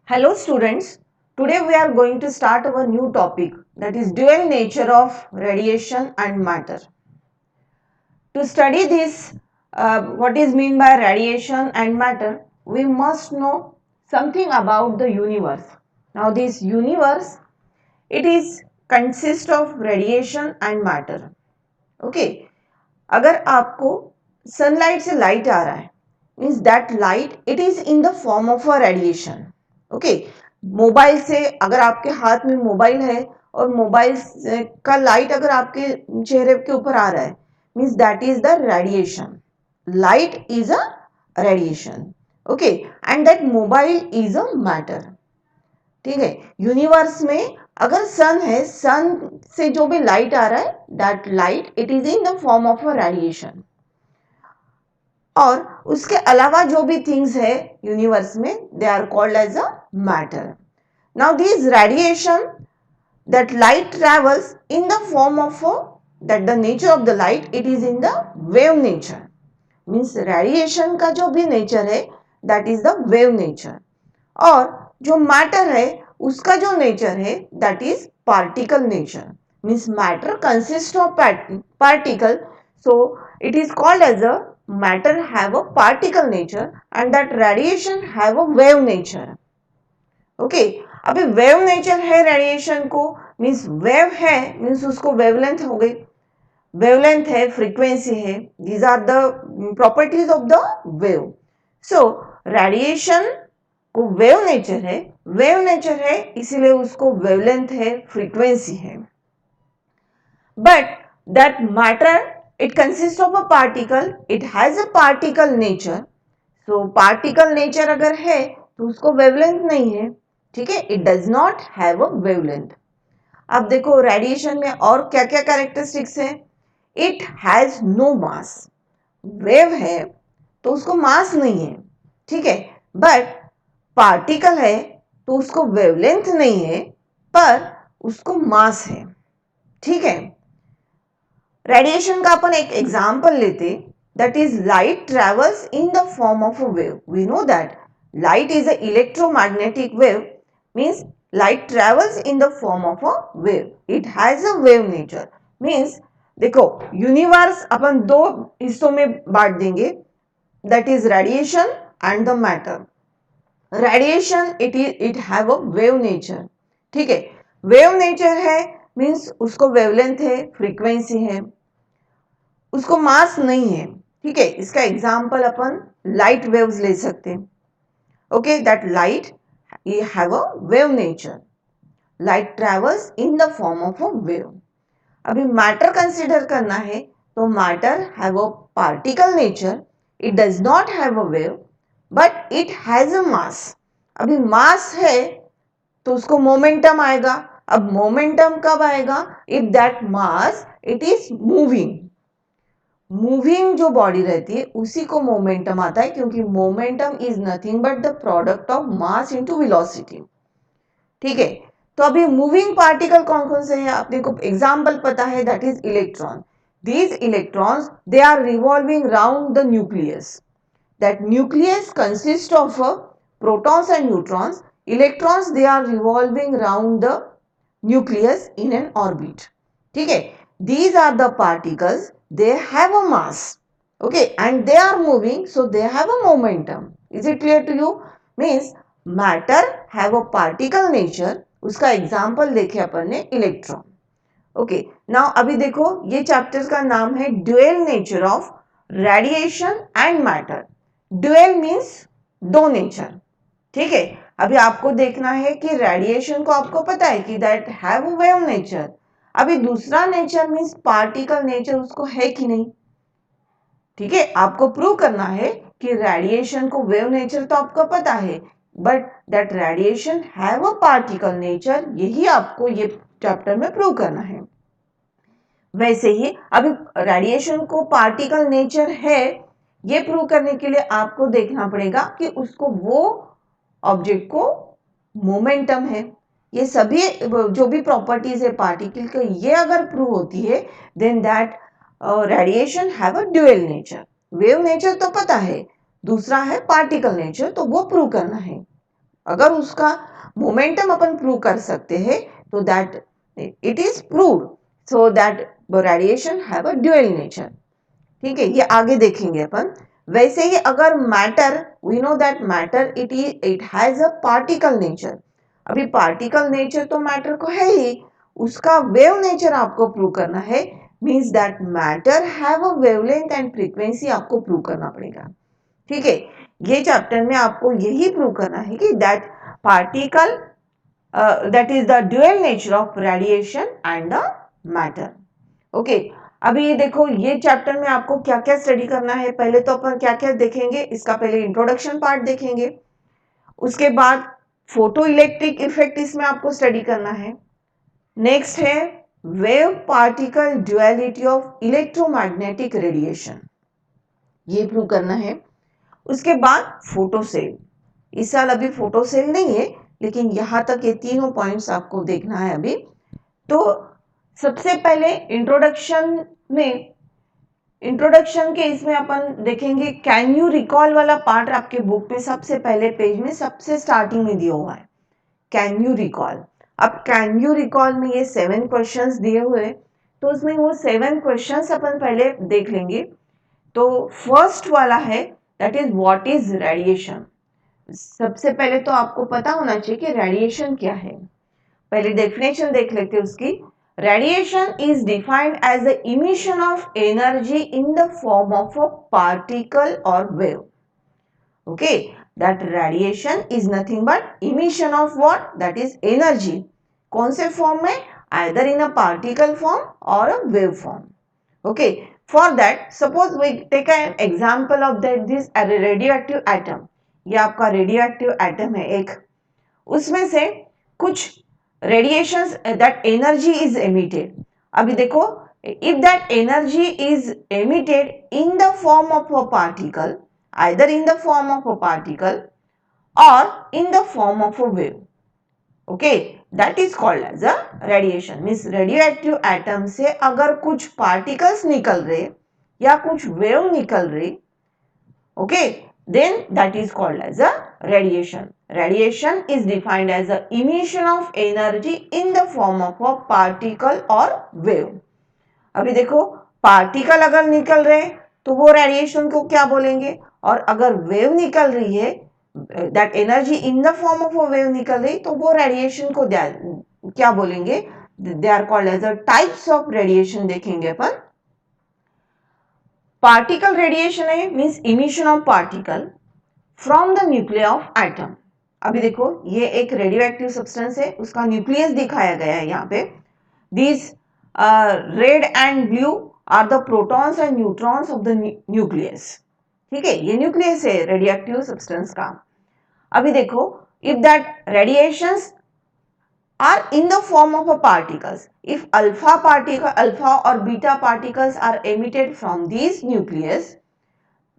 Hello students, today we are going to start our new topic, that is dual nature of radiation and matter. To study this, what is mean by radiation and matter, we must know something about the universe. Now this universe, it is consist of radiation and matter. Okay, अगर आपको sunlight से light आ रहा है means that light it is in the form of a radiation. Okay, mobile से अगर आपके हाथ में मोबाइल है और मोबाइल का लाइट अगर आपके चेहरे के ऊपर आ रहा है means that is the radiation. Light is a radiation. Okay, and that mobile is a matter. ठीक है, यूनिवर्स में अगर सन है, सन से जो भी लाइट आ रहा है that light it is in the form of a radiation. और उसके अलावा जो भी थिंग्स है यूनिवर्स में they are called as a matter. Now this radiation that light travels in the form of that the nature of the light it is in the wave nature. means radiation का जो भी nature है that is the wave nature. और जो matter है उसका जो nature है that is particle nature. means matter consists of particle, so it is called as a matter have a particle nature and that radiation have a wave nature. Okay, अभी wave nature है radiation को means wave है means उसको wavelength हो गई, wavelength है, frequency है, these are the properties of the wave. So radiation को वेव नेचर है इसीलिए उसको वेवलेंथ है, फ्रीक्वेंसी है. But that matter it consist of a particle, it has a particle nature. So particle nature अगर है तो उसको वेवलेंथ नहीं है. ठीक है, it does not have a wavelength. अब देखो रेडिएशन में और क्या क्या कैरेक्टरिस्टिक्स है. It has no mass. Wave है तो उसको मास नहीं है. ठीक है, बट पार्टिकल है तो उसको वेवलेंथ नहीं है पर उसको मास है. ठीक है, रेडिएशन का अपन एक एग्जाम्पल लेते, that is light travels in the form of a wave. We know that light is an electromagnetic wave, means light travels in the form of a wave. It has a wave nature. means देखो universe अपन दो हिस्सों में बांट देंगे, that is radiation and the matter. radiation it have a wave nature. ठीक है, wave nature है means उसको wavelength है, frequency है, उसको मास नहीं है. ठीक है, इसका एग्जाम्पल अपन लाइट वेव्स ले सकते हैं. Okay, that light have a wave nature. Light travels in the form of a wave. अभी matter consider करना है तो matter have a particle nature. It does not have a wave, but it has a mass. अभी mass है तो उसको momentum आएगा. अब momentum कब आएगा? If that mass it is moving. Moving जो बॉडी रहती है उसी को मोमेंटम आता है, क्योंकि momentum is nothing but the product of mass into velocity. ठीक है, तो अभी मूविंग पार्टिकल कौन कौन से हैं आपने को एग्जांपल पता है, that is electron. These electrons they are revolving round the nucleus. That nucleus consist of protons and neutrons. Electrons they are revolving round the nucleus in an orbit. ठीक है, these are the particles, they have a mass, okay, and they are moving, so they have a momentum. Is it clear to you? means matter have a particle nature. उसका example देखे अपन ने electron. Okay, now अभी देखो ये chapter का नाम है dual nature of radiation and matter. Dual means दो नेचर. ठीक है, अभी आपको देखना है कि रेडिएशन को आपको पता है कि दैट हैव वेव नेचर. अभी दूसरा नेचर मीन्स पार्टिकल नेचर उसको है कि नहीं. ठीक है, आपको प्रूव करना है कि रेडिएशन को वेव नेचर तो आपको पता है but that radiation have a particle nature, यही आपको ये चैप्टर में प्रूव करना है. वैसे ही अभी रेडिएशन को पार्टिकल नेचर है ये प्रूव करने के लिए आपको देखना पड़ेगा कि उसको वो ऑब्जेक्ट को मोमेंटम है. ये सभी जो भी प्रॉपर्टीज है पार्टिकल के, ये अगर प्रूव होती है then that radiation have a dual nature. Wave nature तो पता है, दूसरा है पार्टिकल नेचर, तो वो प्रूव करना है. अगर उसका मोमेंटम अपन प्रूव कर सकते हैं तो that it is proved, so that radiation have a dual nature. ठीक है, ये आगे देखेंगे अपन। वैसे ही अगर matter, we know that matter it has a particle nature. अभी पार्टिकल नेचर तो मैटर को है ही, उसका वेव नेचर आपको प्रूव करना है, means that matter have a wavelength and frequency आपको प्रूव करना पड़ेगा। ठीक है, ये चैप्टर में आपको यही प्रूव करना है कि that particle that is the dual nature of radiation and the matter. Okay, अभी ये देखो, ये चैप्टर में आपको क्या क्या स्टडी करना है। पहले तो अपन क्या क्या देखेंगे, इसका पहले इंट्रोडक्शन पार्ट देखेंगे, उसके बाद फोटो इलेक्ट्रिक इफेक्ट इसमें आपको स्टडी करना है। नेक्स्ट है wave particle duality of electromagnetic radiation, ये प्रूव करना है। उसके बाद फोटो सेल, इस साल अभी फोटो सेल नहीं है, लेकिन यहां तक ये तीनों पॉइंट्स आपको देखना है अभी। तो सबसे पहले इंट्रोडक्शन में, इंट्रोडक्शन के इसमें अपन देखेंगे कैन यू रिकॉल वाला पार्ट आपके बुक में सबसे पहले पेज में सबसे स्टार्टिंग में दिया हुआ है, कैन यू रिकॉल। अब कैन यू रिकॉल में ये 7 क्वेश्चंस दिए हुए, तो उसमें वो 7 क्वेश्चंस अपन पहले देख लेंगे। तो फर्स्ट वाला है that is what is radiation. सबसे पहले तो आपको पता होना चाहिए कि रेडिएशन क्या है। पहले डेफिनेशन देख लेते हैं उसकी। Radiation is defined as the emission of energy in the form of a particle और wave. Okay, that radiation is nothing but emission of what, that is energy. कौन से फॉर्म में, either in a particle form और a wave form. Okay, for that suppose we take an example of that this radioactive atom. ये आपका radioactive atom है एक, उसमें से कुछ radiations that energy is emitted. अभी देखो, if that energy is emitted in the form of a particle, either in the form of a particle or in the form of a wave, okay, that is called as a radiation। means radioactive atom से अगर कुछ particles निकल रहे या कुछ wave निकल रही, okay, then that is called as a radiation। radiation is defined as the emission of energy in the form of a particle or wave। अभी देखो, पार्टिकल अगर निकल रहे तो वो रेडिएशन को क्या बोलेंगे, और अगर वेव निकल रही है, that energy in the form of a wave निकल रही, तो वो रेडिएशन को क्या बोलेंगे, they are called as a types of radiation. देखेंगे अपन। पार्टिकल रेडिएशन है means emission of particle from the nucleus of atom. अभी देखो, ये एक रेडियोएक्टिव सब्सटेंस है, उसका न्यूक्लियस दिखाया गया है यहाँ पे। These red and blue are the protons and neutrons of the nucleus. ठीक है, ये न्यूक्लियस है रेडियोएक्टिव सब्सटेंस का। अभी देखो, if that radiations are in the form of a particles, if alpha or beta particles are emitted from these nucleus,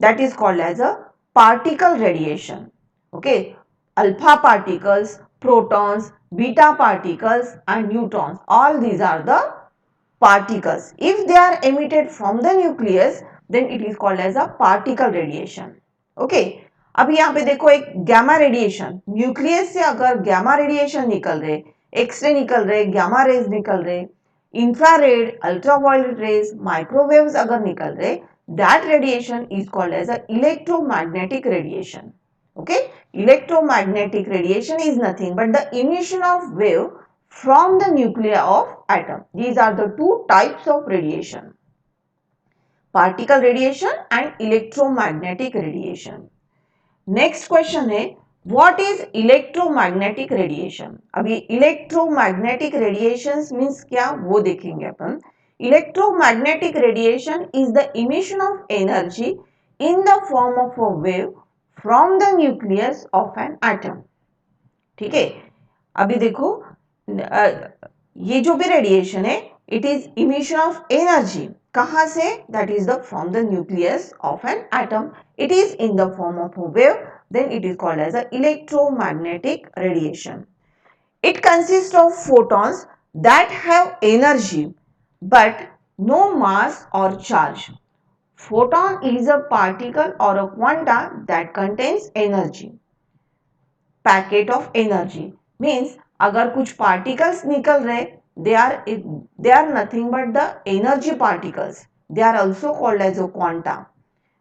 that is called as a particle radiation। okay, alpha particles, protons, beta particles and neutrons, all these are the particles। if they are emitted from the nucleus, then it is called as a particle radiation। okay, अब यहाँ पे देखो एक gamma radiation, nucleus से अगर gamma radiation निकल रहे, x ray निकल रहे, गैमा रेज निकल रहे, इंफ्रारेड, अल्ट्रावायलेट रेज, माइक्रोवेव्स अगर निकल रहे, that radiation is called as a electromagnetic radiation. Okay, electromagnetic radiation is nothing but the emission of wave from the nuclei of atom। These are the two types of radiation, particle radiation and electromagnetic radiation। next question है what is electromagnetic radiation। अभी electromagnetic radiations means क्या, वो देखेंगे अपन। electromagnetic radiation is the emission of energy in the form of a wave from the nucleus of an atom। ठीक है, अभी देखो, ये जो भी रेडिएशन है, it is emission of energy, कहां से, that is the from the nucleus of an atom. It is in the form of a wave, then it is called as a electromagnetic radiation। it consists of photons that have energy but no mass or charge। photon is a particle or a quanta that contains energy। Packet of energy. Means अगर कुछ particles निकल रहे, they are nothing but the energy particles. They are also called as a quanta.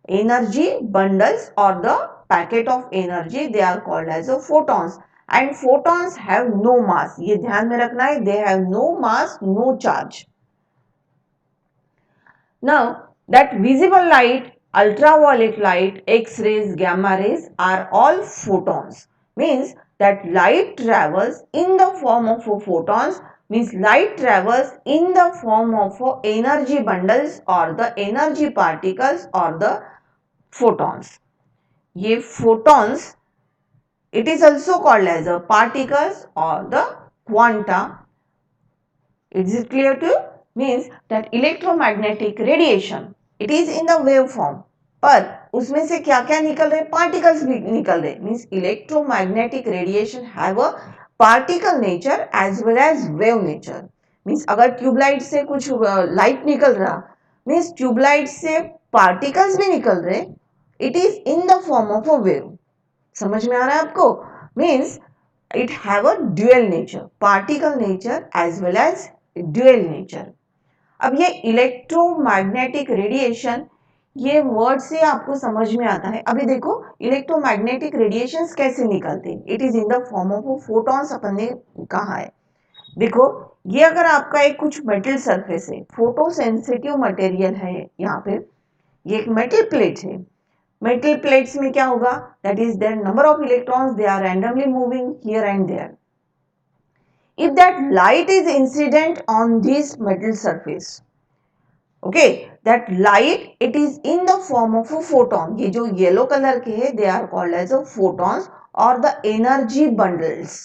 Energy bundles or the packet of energy, they are called as a photons. And photons have no mass. ये ध्यान में रखना है, they have no mass, no charge. Now that visible light, ultraviolet light, X-rays, gamma rays are all photons. Means that light travels in the form of photons. Means light travels in the form of energy bundles or the energy particles or the photons. ये photons, it is also called as a particles or the quanta. Is it clear to you? Means that electromagnetic radiation, it is in the wave form, पर उसमें से क्या क्या निकल रहे, particles भी निकल रहे. Means electromagnetic radiation have a particle nature as well as wave nature. Means अगर ट्यूबलाइट से कुछ लाइट निकल रहा, मीन्स ट्यूबलाइट से पार्टिकल्स भी निकल रहे, it is in the form of a wave. समझ में आ रहा है आपको? Means it have a dual nature, particle nature as well as dual nature. अब ये इलेक्ट्रोमैग्नेटिक रेडिएशन, ये वर्ड से आपको समझ में आता है. अभी देखो इलेक्ट्रोमैग्नेटिक रेडिएशंस कैसे निकलते हैं. It is in the form of photons, अपन ने कहा है. देखो ये अगर आपका एक कुछ मेटल सरफेस है, फोटो सेंसिटिव मटेरियल है, यहाँ पे ये एक मेटल प्लेट है. मेटल प्लेट्स में क्या होगा, that is there number of electrons, they are randomly moving here and there. If that light is incident on this metal surface, okay, that light, it is in the form of a photon. ये जो yellow colour के है, they are called as a photons or the energy bundles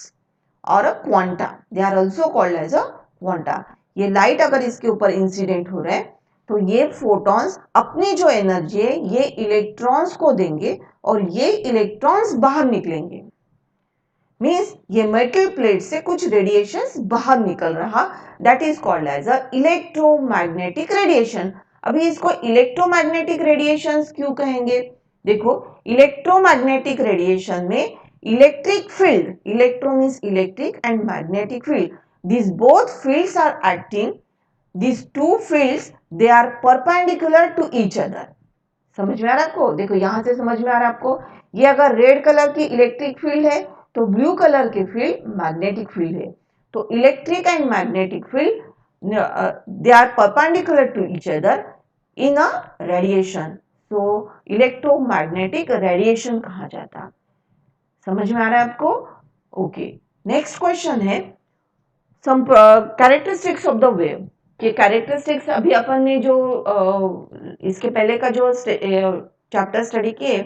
or a quanta. They are also called as a quanta. ये light अगर इसके ऊपर incident हो रहा है, तो ये फोटॉन्स अपनी जो एनर्जी है ये इलेक्ट्रॉन्स को देंगे और ये इलेक्ट्रॉन्स बाहर निकलेंगे. मीन्स ये मेटल प्लेट से कुछ रेडिएशंस बाहर निकल रहा, that is called as a electromagnetic radiation. अभी इसको इलेक्ट्रोमैग्नेटिक रेडिएशंस क्यों कहेंगे? देखो इलेक्ट्रोमैग्नेटिक रेडिएशन में electric field, electro means electric and magnetic field, this both fields are acting, this two fields they are perpendicular to each other. समझ में आ रहा है आपको? देखो यहां से समझ में आ रहा है आपको, ये अगर रेड कलर की इलेक्ट्रिक फील्ड है तो ब्लू कलर की फील्ड मैग्नेटिक फील्ड है. तो electric and magnetic field they are perpendicular to each other in a radiation, so electromagnetic radiation कहा जाता. समझ में आ रहा है आपको? ओके, नेक्स्ट क्वेश्चन है some characteristics of the wave. ये कैरेक्टरिस्टिक्स अभी अपन ने जो इसके पहले का जो चैप्टर स्टडी किए,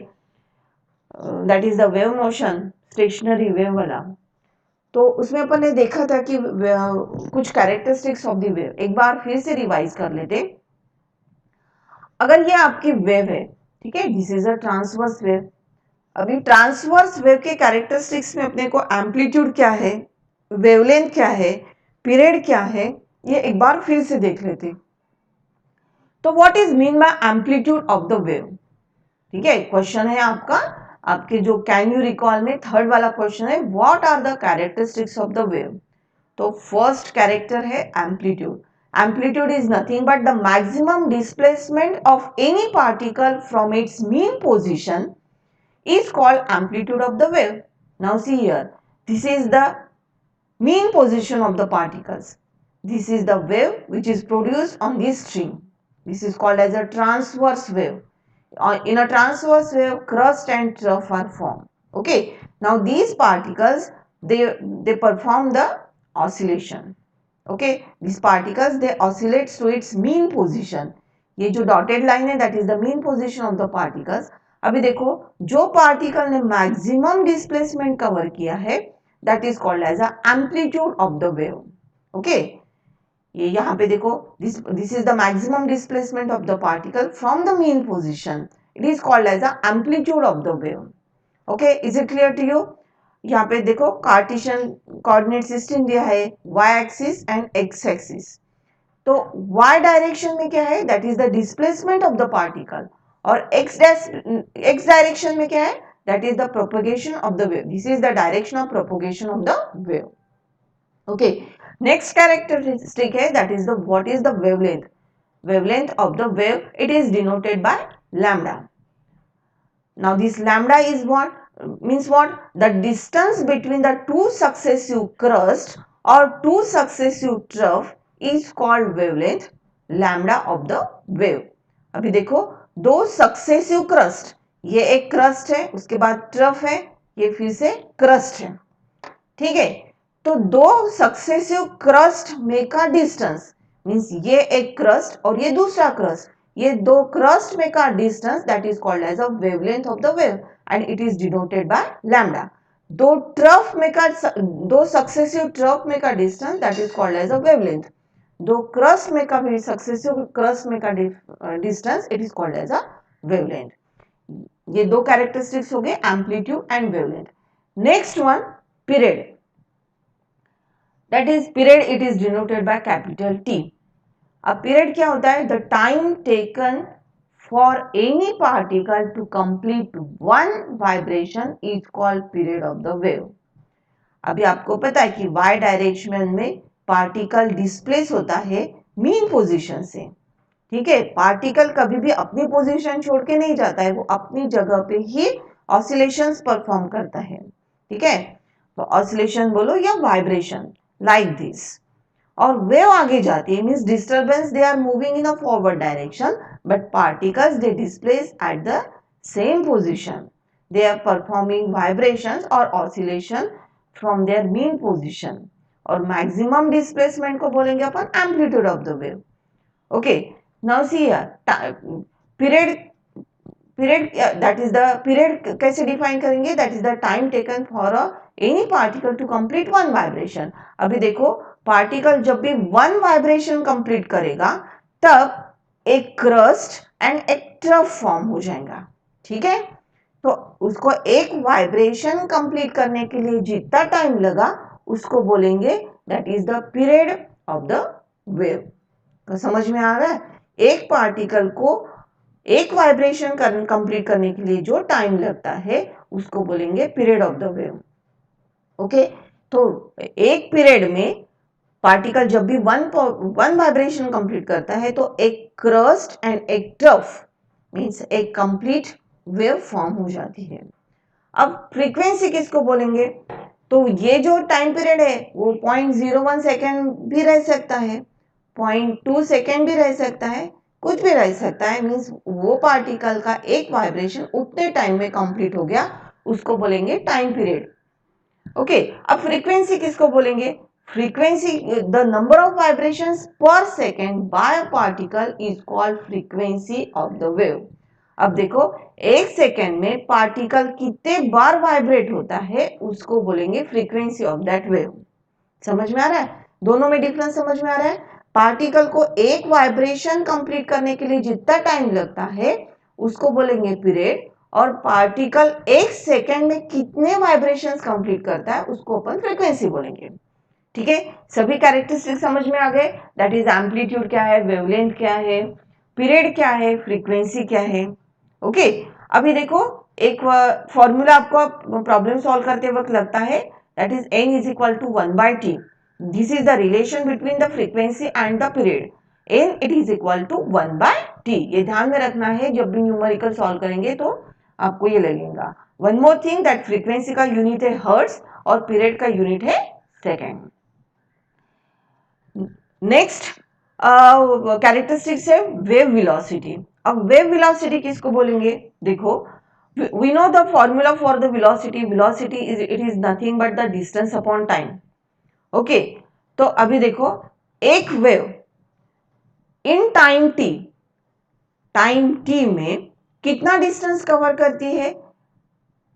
that is the wave motion, stationary wave वाला, तो उसमें अपन ने देखा था कि कुछ कैरेक्टरिस्टिक्स ऑफ द वेव. एक बार फिर से रिवाइज कर लेते. अगर ये आपकी वेव है, ठीक है, this is a transverse wave. अभी ट्रांसवर्स वेव के कैरेक्टरिस्टिक्स में अपने को एम्पलीट्यूड क्या है, वेवलेंथ क्या है, पीरियड क्या है, ये एक बार फिर से देख लेते. तो what is mean by amplitude of the wave? ठीक है, क्वेश्चन है आपका, आपके जो कैन यू रिकॉल में थर्ड वाला क्वेश्चन है, what are the characteristics of the wave. तो फर्स्ट कैरेक्टर है amplitude. Amplitude is nothing but the maximum displacement of any particle from its mean position is called amplitude of the wave. Now see here, this is the mean position of the particles. This is the wave which is produced on this string. This is called as a transverse wave. In a transverse wave, crust and trough are formed. Okay. Now these particles, they perform the oscillation. Okay. These particles, they oscillate to its mean position. ये जो dotted line है, that is the mean position of the particles. अभी देखो जो particle ने maximum displacement cover किया है, that is called as a amplitude of the wave. Okay, ये यहाँ पे देखो, this is the maximum displacement of the particle from the mean position, it is called as a amplitude of the wave. Okay, is it clear to you? यहाँ पे देखो Cartesian coordinate system दिया है, Y axis and X axis. तो Y direction में क्या है, that is the displacement of the particle, और x डायरेक्शन में क्या है, that is the propagation of the wave. This is the direction of propagation of the wave. Okay, next characteristic है that is the what is the wavelength. Wavelength of the wave, it is denoted by lambda. Now this lambda is what means what? The distance between the two successive crust or two successive trough is called wavelength, lambda of the wave. अभी देखो दो successive crust, ये एक crust है, उसके बाद trough है, ये फिर से क्रस्ट है, ठीक है। तो दो सक्सेसिव क्रस्ट में का डिस्टेंस मीन्स ये एक क्रस्ट और ये दूसरा क्रस्ट, ये दो क्रस्ट में का distance that is called as a wavelength of the wave and it is denoted by lambda. दो ट्रफ में का दो सक्सेसिव ट्रफ में का distance that is called as a wavelength. दो क्रस्ट में का भी सक्सेसिव क्रस्ट में का distance it is called as a wavelength. ये दो कैरेक्टरिस्टिक्स हो गए amplitude and wavelength. Next one period, that is period it is denoted by capital T. अब पीरियड क्या होता है? The time taken for any particle to complete one vibration is called period of the wave. अभी आपको पता है कि Y direction में पार्टिकल डिस्प्लेस होता है मीन पोजीशन से, ठीक है। पार्टिकल कभी भी अपनी पोजीशन छोड़ के नहीं जाता है, वो अपनी जगह पे ही ऑसिलेशंस परफॉर्म करता है, ठीक है। तो ऑसिलेशन बोलो या वाइब्रेशन लाइक दिस, और वेव आगे जाती है means disturbance, they are moving in a forward direction but particles they displace at the same position, they are performing vibrations और oscillation from their mean position, और maximum displacement को बोलेंगे अपन amplitude of the wave. Okay, now see here period that is the period कैसे define करेंगे? That is the time taken for any particle to complete one vibration. अभी देखो particle जब भी वन वाइब्रेशन कंप्लीट करेगा तब एक क्रस्ट एंड एक ट्रफ फॉर्म हो जाएगा, ठीक है। तो उसको एक वाइब्रेशन कंप्लीट करने के लिए जितना टाइम लगा उसको बोलेंगे that is the period of the wave. तो समझ में आ रहा है? एक पार्टिकल को एक वाइब्रेशन कंप्लीट करने के लिए जो टाइम लगता है उसको बोलेंगे period of the wave. Okay, तो एक पीरियड में पार्टिकल जब भी वन वाइब्रेशन कंप्लीट करता है तो एक क्रस्ट एंड एक ट्रफ मींस एक कंप्लीट वेव फॉर्म हो जाती है। अब फ्रीक्वेंसी किसको बोलेंगे? तो ये जो टाइम पीरियड है वो 0.01 सेकेंड भी रह सकता है, 0.2 सेकेंड भी रह सकता है, कुछ भी रह सकता है, मींस वो पार्टिकल का एक वाइब्रेशन उतने टाइम में कंप्लीट हो गया, उसको बोलेंगे टाइम पीरियड। ओके, अब फ्रीक्वेंसी किसको बोलेंगे? Frequency the number of vibrations per second by a particle is called frequency of the wave. अब देखो एक सेकेंड में पार्टिकल कितने बार वाइब्रेट होता है उसको बोलेंगे फ्रीक्वेंसी ऑफ दैट वेव। समझ में आ रहा है? दोनों में डिफरेंस समझ में आ रहा है? पार्टिकल को एक वाइब्रेशन कंप्लीट करने के लिए जितना टाइम लगता है उसको बोलेंगे पीरियड, और पार्टिकल एक सेकेंड में कितने वाइब्रेशंस कंप्लीट करता है उसको अपन फ्रीक्वेंसी बोलेंगे, ठीक है। सभी कैरेक्टरिस्टिक समझ में आ गए? दैट इज एम्पलीट्यूड क्या है, वेवलेंथ क्या है, पीरियड क्या है, फ्रीक्वेंसी क्या है। ओके, अभी देखो एक फॉर्मूला आपको प्रॉब्लम सॉल्व करते वक्त लगता है that is n is equal to 1/t। This is the relation between the frequency and the period, n it is equal to 1/t। ये ध्यान में रखना है जब भी न्यूमेरिकल सॉल्व करेंगे तो आपको ये लगेगा। One more thing that frequency का यूनिट है हर्ट्ज और पीरियड का यूनिट है सेकेंड। नेक्स्ट कैरेक्टरिस्टिक्स है वेव वेलोसिटी। अब वेव वेलोसिटी किसको बोलेंगे? देखो we know the formula for the velocity is it is nothing but the distance upon time। Okay, तो अभी देखो एक वेव इन टाइम t में कितना डिस्टेंस कवर करती है?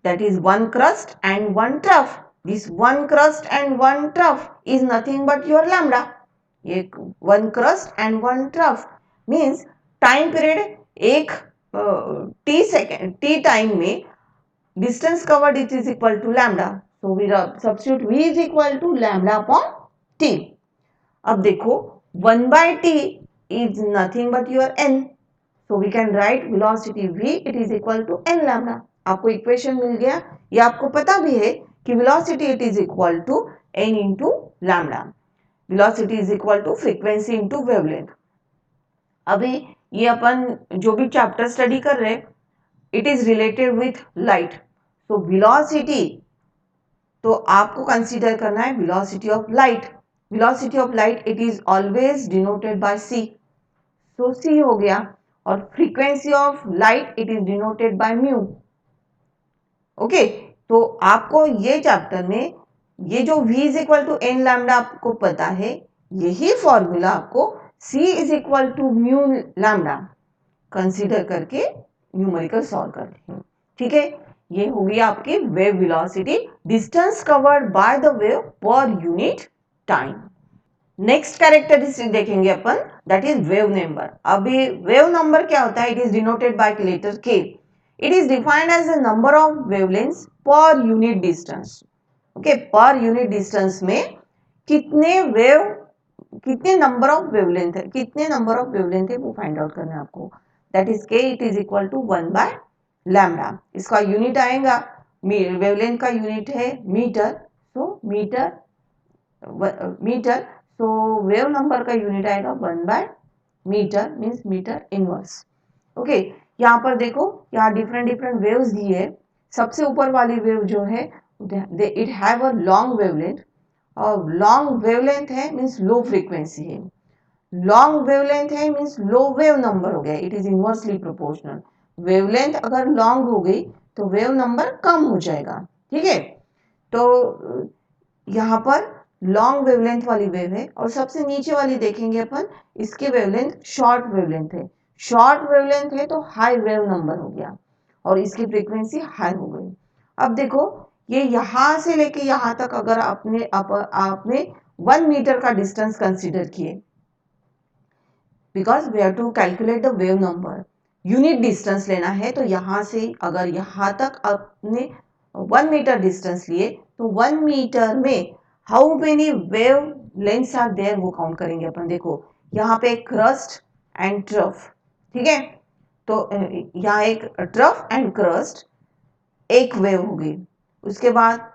That is one crust and one trough. This one crust and one trough is nothing but your lambda. ये one crust and one trough means time period एक t time में distance covered it is equal to lambda, so we substitute v is equal to lambda upon t। अब देखो 1/t is nothing but your n, so we can write velocity v it is equal to n lambda। आपको equation मिल गया। ये आपको पता भी है कि velocity it is equal to n into lambda. Velocity is equal to frequency into wavelength. अभी ये अपन जो भी चैप्टर स्टडी कर रहे हैं it is related with light. तो वेलोसिटी तो आपको कंसीडर करना है velocity of light. Velocity of light it is always denoted by c। So c हो गया। और frequency of light it is denoted by mu. Okay, तो आपको ये चैप्टर में ये जो v is equal to N lambda आपको पता है, यही फॉर्मूला आपको c is equal to mu lambda consider करके न्यूमेरिकल सॉल्व करते हैं। ठीक है, ये होगी आपकी wave velocity, distance covered by the wave per unit time. Next characteristic देखेंगे अपन, दैट इज वेव नंबर। अभी वेव नंबर क्या होता है? It is denoted by letter k। It is defined as the number of wavelengths per unit distance. Okay, per unit distance में कितने number of wavelength है, कितने नंबर ऑफ वेवलेंथ है वो फाइंड आउट करना है आपको। That is k it is equal to 1 by lambda. इसका यूनिट आएगा, वेवलेंथ का यूनिट है metre. So metre so wave number का यूनिट आएगा 1 by metre, means metre inverse. Okay, यहाँ पर देखो, यहाँ डिफरेंट वेव्स दी है। सबसे ऊपर वाली वेव जो है it have a long wavelength, और लॉन्ग वेवलेंथ है मीन्स लो फ्रीक्वेंसी है। लॉन्ग वेवलेंथ है मीन्स लो वेव नंबर हो गया, it is inversely proportional. Wavelength अगर लॉन्ग हो गई तो वेव नंबर कम हो जाएगा। ठीक है, तो यहाँ पर लॉन्ग वेवलेंथ वाली वेव है। और सबसे नीचे वाली देखेंगे अपन, इसकी वेवलेंथ शॉर्ट वेवलेंथ है। शॉर्ट वेवलेंथ है तो हाई वेव नंबर हो गया और इसकी फ्रीक्वेंसी हाई हो गई। अब देखो, ये यहां से लेके यहां तक अगर आपने 1 मीटर का डिस्टेंस कंसीडर किए, because we have to calculate the wave number, unit distance लेना है। तो यहां से अगर यहां तक आपने 1 मीटर डिस्टेंस लिए तो 1 मीटर में how many wave lengths are there वो काउंट करेंगे अपन। देखो यहाँ पे क्रस्ट एंड ट्रफ, ठीक है, तो यहाँ एक ट्रफ एंड क्रस्ट एक वेव हो गई। उसके बाद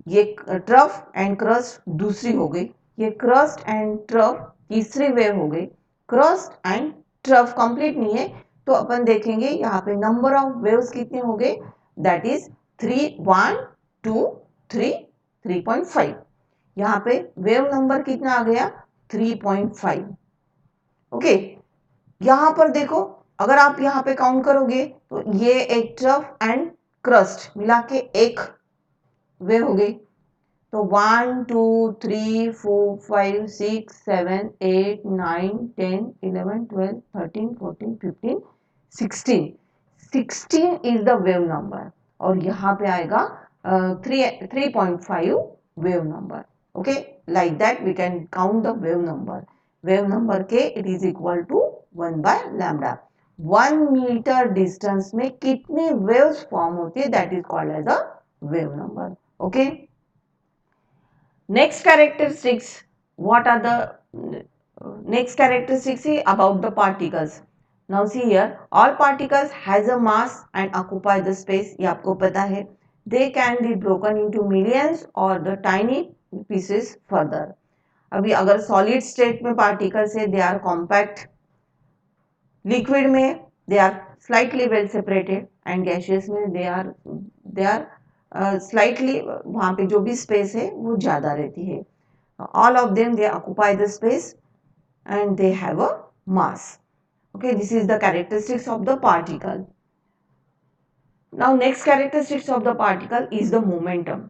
ये ट्रफ एंड क्रस्ट दूसरी हो गई, ये क्रस्ट एंड ट्रफ तीसरी वेव हो गई। क्रस्ट एंड ट्रफ कंप्लीट नहीं है तो अपन देखेंगे यहाँ पे नंबर ऑफ वेव्स कितने हो गए, दैट इज 3, 1, 2, 3, 3.5। यहाँ पे वेव नंबर कितना आ गया, 3.5। ओके, यहाँ पर देखो, अगर आप यहाँ पे काउंट करोगे तो ये एक ट्रफ एंड क्रस्ट मिला के एक वेव हो गई। तो 1, 2, 3, 4, 5, 6, 7, 8, 9, 10, 11, 12, 13, 14, 15, 16। 16 इज द वेव नंबर और यहाँ पे आएगा 3.5 wave number. Okay, like that we can count the wave number. Wave number k it is equal to 1 by lambda. 1 meter distance में कितनी वेव्स फॉर्म होती है, that is called as a wave number. Okay, next characteristics, what are the next characteristics about the particles? Now see here, all particles has a mass and occupy the space, ये आपको पता है। They can be broken into millions or the tiny pieces further। अभी अगर solid state में particles है, they are compact, liquid में they are slightly well separated and gaseous में they are स्लाइटली वहां पे जो भी स्पेस है वो ज्यादा रहती है। All of them they occupy the space and they have a mass. Okay, this is the characteristics of the particle. Now next characteristics of the particle is the momentum.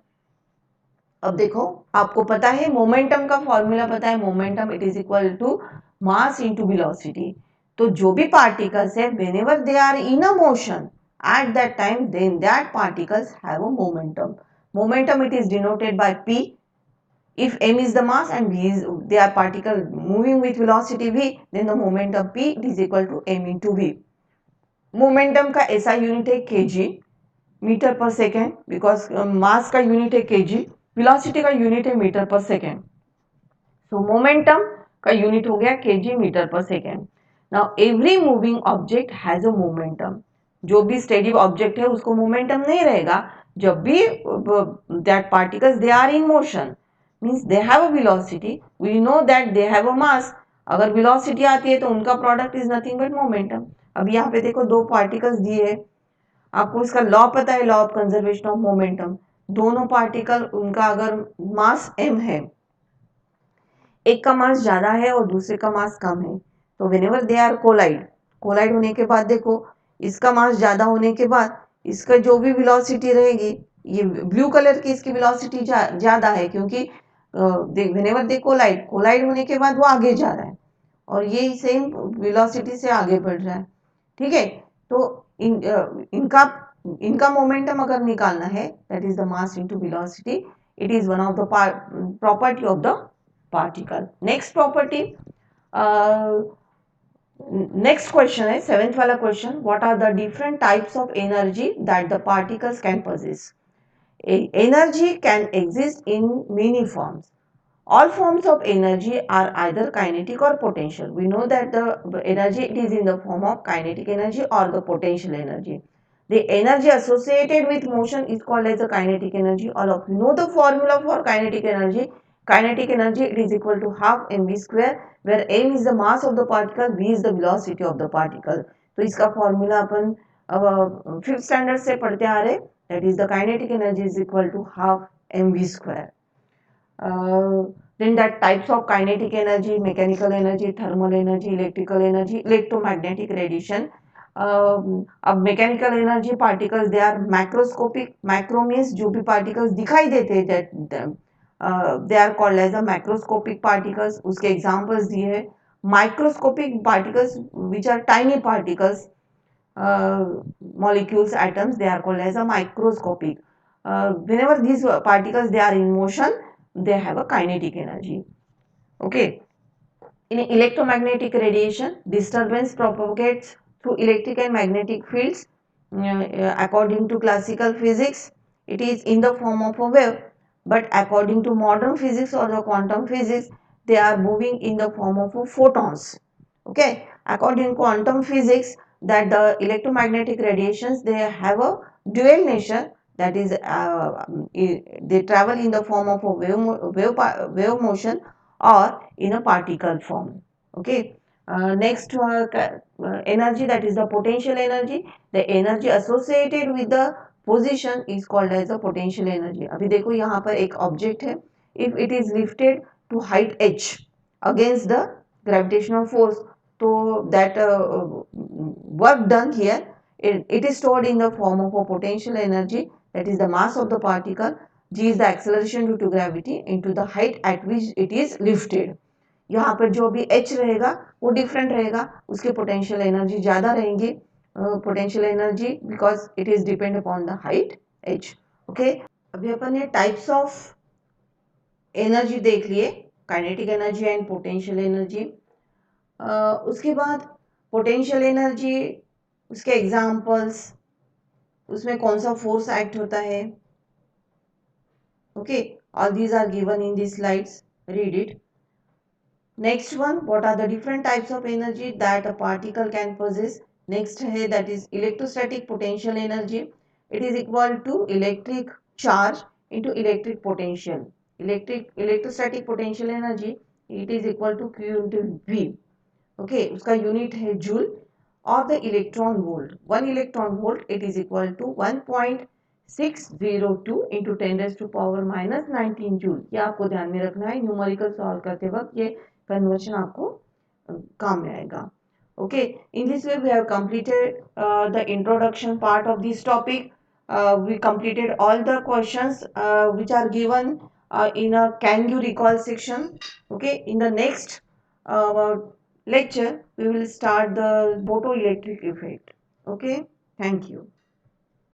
अब देखो, आपको पता है मोमेंटम का फॉर्मूला पता है, momentum it is equal to mass into velocity. तो जो भी पार्टिकल्स है whenever they are in a motion at that time then that particles have a momentum. Momentum it is denoted by p. If m is the mass and v is they are particle moving with velocity v, then the momentum p it is equal to m into v. Momentum का ऐसा unit है kg metre पर second, because mass का unit है kg, velocity का unit है metre पर second. सो momentum का यूनिट हो गया kg मीटर पर second. Now every moving object has a momentum. जो भी स्टेडी ऑब्जेक्ट है उसको मोमेंटम नहीं रहेगा. जब भी that particles they are in motion means they have a velocity, we know that they have a mass. अगर वेलोसिटी आती है तो उनका product is nothing but momentum. अब यहाँ पे देखो दो पार्टिकल्स दिए है, आपको इसका लॉ पता है, law of conservation of momentum. दोनों पार्टिकल उनका अगर मास m है, एक का मास ज्यादा है और दूसरे का मास कम है, तो व्हेनेवर दे आर कोलाइड होने के बाद देखो इसका मास ज्यादा होने के बाद इसका जो भी वेलोसिटी रहेगी, ये ब्लू कलर की इसकी वेलोसिटी ज्यादा है क्योंकि व्हेनेवर दे कोलाइड होने के बाद वो आगे जा रहा है और ये सेम वेलोसिटी से आगे बढ़ रहा है. ठीक है, तो इनका इनका मोमेंटम अगर निकालना है, that is the mass into velocity. It is one of the property of the particle. Next property, next question है सेवेंथ वाला question. what are the different types of energy that the particles can possess? Energy can exist in many forms. All forms of energy are either kinetic or potential. We know that the energy, it is in the form of kinetic energy or the potential energy. The energy associated with motion is called as the kinetic energy. All of you know the formula for kinetic energy. Kinetic energy, it is equal to half mv square, where m is the mass of the particle, v is the velocity of the particle. तो इसका formula अपन fifth standard से पढ़ते आ रहे, that is the kinetic energy is equal to half mv square. Then that types of kinetic energy, mechanical energy, thermal energy, electrical energy, electromagnetic radiation. अब mechanical energy particles they are macroscopic. Macro means जो भी particles दिखाई देते हैं, they are called as a macroscopic particles. उसके examples दिए हैं. Microscopic particles which are tiny particles, molecules, atoms, they are called as a microscopic. Whenever these particles they are in motion, they have a kinetic energy. Okay. In electromagnetic radiation, disturbance propagates through electric and magnetic fields. According to classical physics, it is in the form of a wave, but according to modern physics or the quantum physics, they are moving in the form of photons. Okay, according to quantum physics, that the electromagnetic radiations, they have a dual nature, that is they travel in the form of a wave motion or in a particle form. Okay. Next energy, that is the potential energy. The energy associated with the position is called as the potential energy. अभी देखो यहाँ पर एक object है, if it is lifted to height h against the gravitational force, so that work done here, it is stored in the form of a potential energy, that is the mass of the particle. G is the acceleration due to gravity into the height at which it is lifted. यहाँ पर जो भी h रहेगा वो different रहेगा, उसकी potential energy ज़्यादा रहेंगी. Potential energy because it is depend upon the height h. Okay, अभी अपन ने टाइप्स ऑफ एनर्जी देख लिए, kinetic energy and potential energy. उसके बाद पोटेंशियल एनर्जी, उसके एग्जाम्पल्स, उसमें कौन सा फोर्स एक्ट होता है. Okay, all these are given in this slides, read it. Next one, what are the different types of energy that a particle can possess? Next है, that is electrostatic potential energy. It is equal to electric charge into electric potential. Electrostatic potential energy, it is equal to Q into V. Okay, उसका unit है joule of the electron volt. 1 electron volt, it is equal to 1.602 into 10 raised to power minus 19 joule. ये आपको ध्यान में रखना है, numerical solve करते वक्त ये कन्वर्शन आपको काम में आएगा. Okay, in this way we have completed the introduction part of this topic. We completed all the questions which are given in a can you recall section. Okay, in the next lecture we will start the photoelectric effect. Okay, thank you.